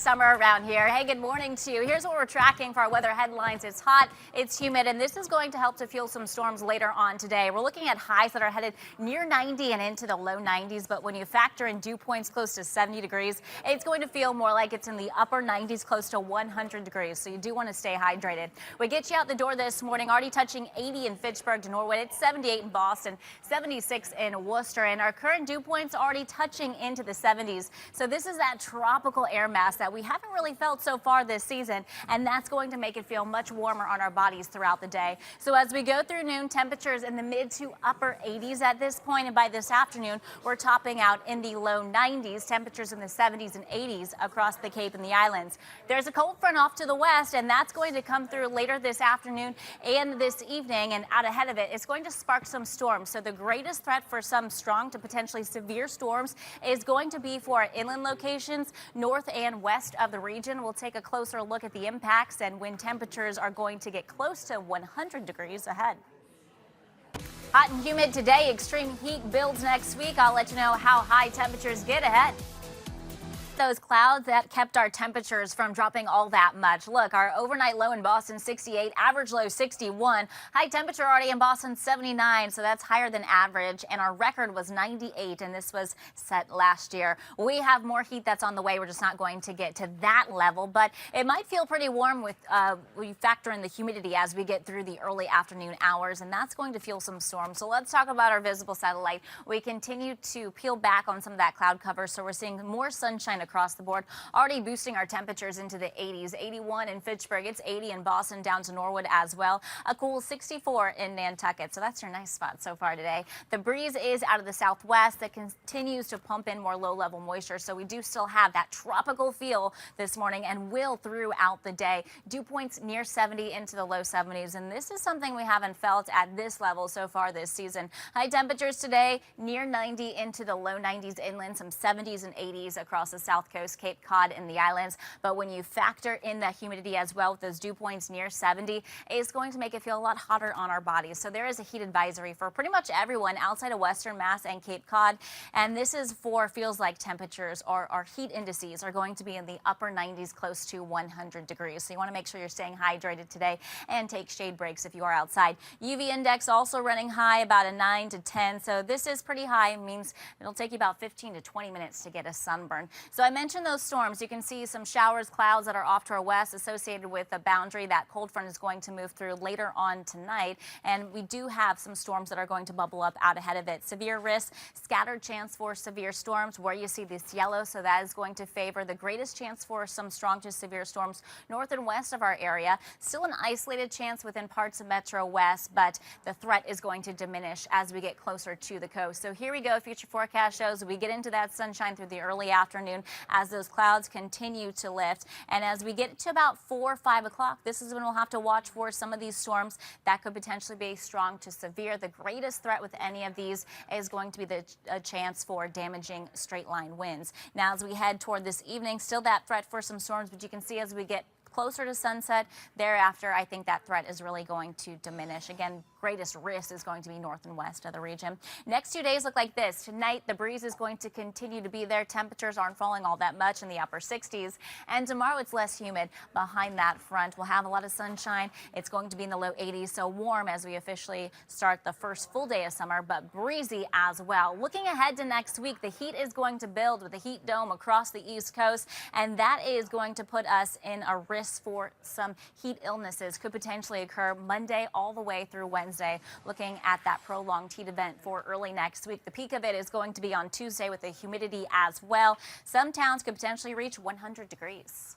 Summer around here. Hey, good morning to you. Here's what we're tracking for our weather headlines. It's hot, it's humid, and this is going to help to fuel some storms later on today. We're looking at highs that are headed near 90 and into the low 90s, but when you factor in dew points close to 70 degrees, it's going to feel more like it's in the upper 90s, close to 100 degrees. So you do want to stay hydrated. We get you out the door this morning, already touching 80 in Fitchburg to Norwood. It's 78 in Boston, 76 in Worcester, and our current dew points already touching into the 70s. So this is that tropical air mass that we haven't really felt so far this season, and that's going to make it feel much warmer on our bodies throughout the day. So as we go through noon, temperatures in the mid to upper 80s at this point, and by this afternoon, we're topping out in the low 90s, temperatures in the 70s and 80s across the Cape and the islands. There's a cold front off to the west, and that's going to come through later this afternoon and this evening, and out ahead of it, it's going to spark some storms. So the greatest threat for some strong to potentially severe storms is going to be for our inland locations, north and west of the region. We'll take a closer look at the impacts and when temperatures are going to get close to 100 degrees ahead. Hot and humid today, extreme heat builds next week. I'll let you know how high temperatures get ahead. Those clouds that kept our temperatures from dropping all that much. Look, our overnight low in Boston 68, average low 61, high temperature already in Boston 79, so that's higher than average, and our record was 98, and this was set last year. We have more heat that's on the way. We're just not going to get to that level, but it might feel pretty warm with we factor in the humidity as we get through the early afternoon hours, and that's going to fuel some storms. So let's talk about our visible satellite. We continue to peel back on some of that cloud cover, so we're seeing more sunshine across the board, already boosting our temperatures into the 80s. 81 in Fitchburg, it's 80 in Boston, down to Norwood as well. A cool 64 in Nantucket, so that's your nice spot so far today. The breeze is out of the southwest that continues to pump in more low-level moisture, so we do still have that tropical feel this morning and will throughout the day. Dew points near 70 into the low 70s, and this is something we haven't felt at this level so far this season. High temperatures today near 90 into the low 90s inland, some 70s and 80s across the south coast, Cape Cod and the islands. But when you factor in the humidity as well with those dew points near 70, it's going to make it feel a lot hotter on our bodies. So there is a heat advisory for pretty much everyone outside of Western Mass and Cape Cod. And this is for feels like temperatures or our heat indices are going to be in the upper 90s, close to 100 degrees. So you want to make sure you're staying hydrated today and take shade breaks if you are outside. UV index also running high, about a 9 to 10. So this is pretty high. It means it'll take you about 15 to 20 minutes to get a sunburn. So I mentioned those storms. You can see some showers, clouds that are off to our west associated with a boundary that cold front is going to move through later on tonight. And we do have some storms that are going to bubble up out ahead of it. Severe risk, scattered chance for severe storms where you see this yellow. So that is going to favor the greatest chance for some strong to severe storms north and west of our area. Still an isolated chance within parts of Metro West, but the threat is going to diminish as we get closer to the coast. So here we go. Future forecast shows we get into that sunshine through the early afternoon as those clouds continue to lift. And as we get to about 4 or 5 o'clock, this is when we'll have to watch for some of these storms that could potentially be strong to severe. The greatest threat with any of these is going to be a chance for damaging straight line winds. Now, as we head toward this evening, still that threat for some storms, but you can see as we get closer to sunset, thereafter, I think that threat is really going to diminish. Again, greatest risk is going to be north and west of the region. Next 2 days look like this. Tonight, the breeze is going to continue to be there. Temperatures aren't falling all that much in the upper 60s. And tomorrow, it's less humid behind that front. We'll have a lot of sunshine. It's going to be in the low 80s, so warm as we officially start the first full day of summer, but breezy as well. Looking ahead to next week, the heat is going to build with the heat dome across the East Coast, and that is going to put us in a risk for some heat illnesses could potentially occur Monday all the way through Wednesday. Looking at that prolonged heat event for early next week. The peak of it is going to be on Tuesday with the humidity as well. Some towns could potentially reach 100 degrees.